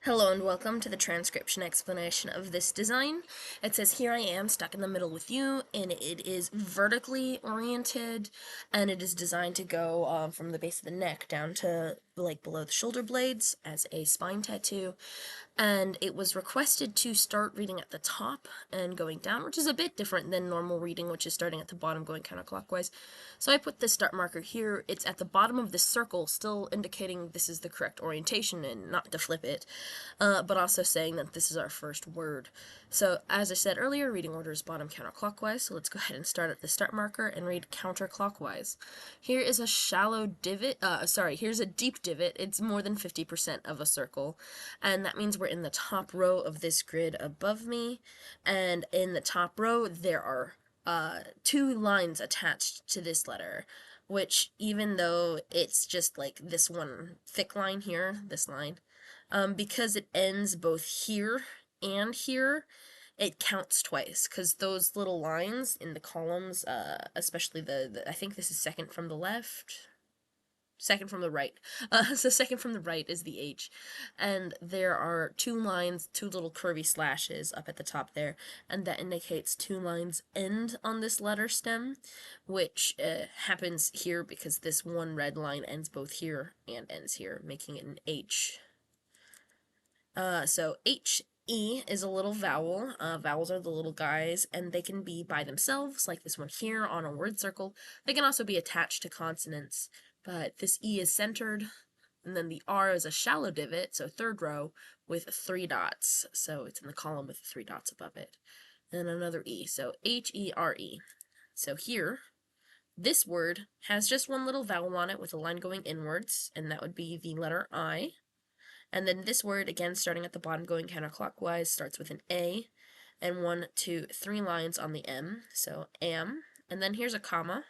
Hello and welcome to the transcription explanation of this design. It says, here I am stuck in the middle with you, and it is vertically oriented, and it is designed to go from the base of the neck down to like below the shoulder blades as a spine tattoo. And it was requested to start reading at the top and going down, which is a bit different than normal reading, which is starting at the bottom going counterclockwise. So I put this start marker here. It's at the bottom of the circle, still indicating this is the correct orientation and not to flip it, but also saying that this is our first word. So as I said earlier, reading order is bottom counterclockwise, so let's go ahead and start at the start marker and read counterclockwise. Here is a shallow divot, here's a deep divot. It's more than 50% of a circle, and that means we're in the top row of this grid above me, and in the top row there are two lines attached to this letter, which, even though it's just like this one thick line here, this line, because it ends both here and here, it counts twice, because those little lines in the columns, especially I think this is second from the left, second from the right. So second from the right is the H, and there are two lines, two little curvy slashes up at the top there, and that indicates two lines end on this letter stem, which happens here because this one red line ends both here and ends here, making it an H. So H-E is a little vowel. Vowels are the little guys, and they can be by themselves, like this one here on a word circle. They can also be attached to consonants, but this E is centered, and then the R is a shallow divot, so third row, with 3 dots. So it's in the column with 3 dots above it. And another E, so H-E-R-E. So here, this word has just one little vowel on it with a line going inwards, and that would be the letter I. And then this word, again, starting at the bottom, going counterclockwise, starts with an A, and 1, 2, 3 lines on the M, so am. And then here's a comma.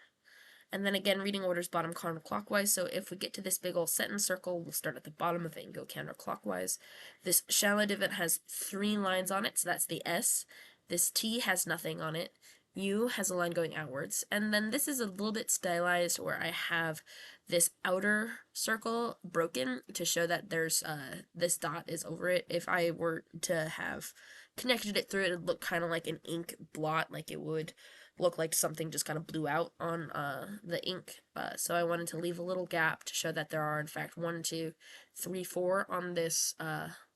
And then again, reading order's bottom counterclockwise, so if we get to this big old sentence circle, we'll start at the bottom of it and go counterclockwise. This shallow divot has 3 lines on it, so that's the S. This T has nothing on it. U has a line going outwards, and then this is a little bit stylized where I have this outer circle broken to show that there's this dot is over it. If I were to have connected it through it, would look kind of like an ink blot, like it would look like something just kind of blew out on the ink. So I wanted to leave a little gap to show that there are in fact 1, 2, 3, 4 on this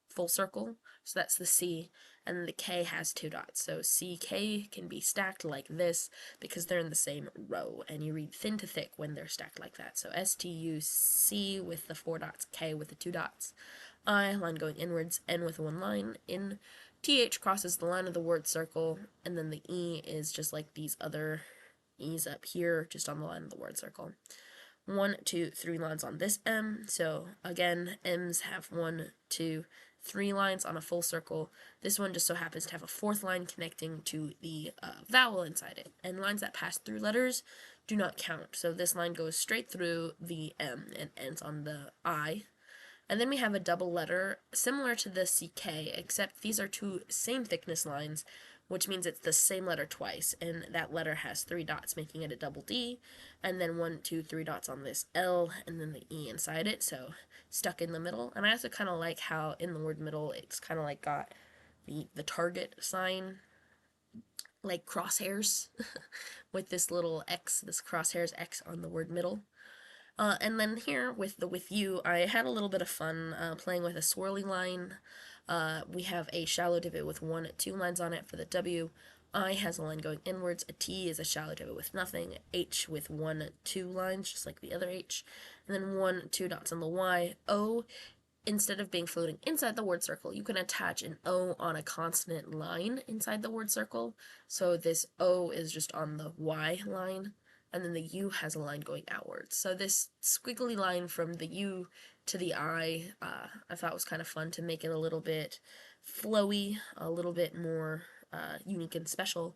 full circle. So that's the C, and the K has 2 dots. So CK can be stacked like this because they're in the same row, and you read thin to thick when they're stacked like that. So STUC with the 4 dots, K with the 2 dots, I, line going inwards, N with 1 line, in, TH crosses the line of the word circle, and then the E is just like these other E's up here, just on the line of the word circle. 1, 2, 3 lines on this M, so again, M's have 1, 2, 3 lines on a full circle. This one just so happens to have a 4th line connecting to the vowel inside it, and lines that pass through letters do not count, so this line goes straight through the M and ends on the I. And then we have a double letter, similar to the CK, except these are 2 same thickness lines, which means it's the same letter twice, and that letter has 3 dots, making it a double D, and then 1, 2, 3 dots on this L, and then the E inside it, so stuck in the middle. And I also kind of like how in the word middle, it's kind of like got the target sign, like crosshairs, with this little X, this crosshairs X on the word middle. And then here with the with you, I had a little bit of fun playing with a swirly line. We have a shallow divot with 1, 2 lines on it for the W. I has a line going inwards. A T is a shallow divot with nothing. H with 1, 2 lines, just like the other H. And then 1, 2 dots on the Y. O, instead of being floating inside the word circle, you can attach an O on a consonant line inside the word circle. So this O is just on the Y line, and then the U has a line going outwards. So this squiggly line from the U to the I thought was kind of fun to make it a little bit flowy, a little bit more unique and special.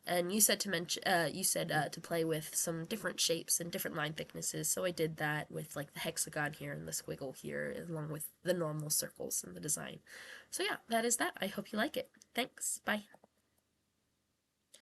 And you said to play with some different shapes and different line thicknesses, so I did that with like the hexagon here and the squiggle here, along with the normal circles in the design. So yeah, that is that. I hope you like it. Thanks. Bye.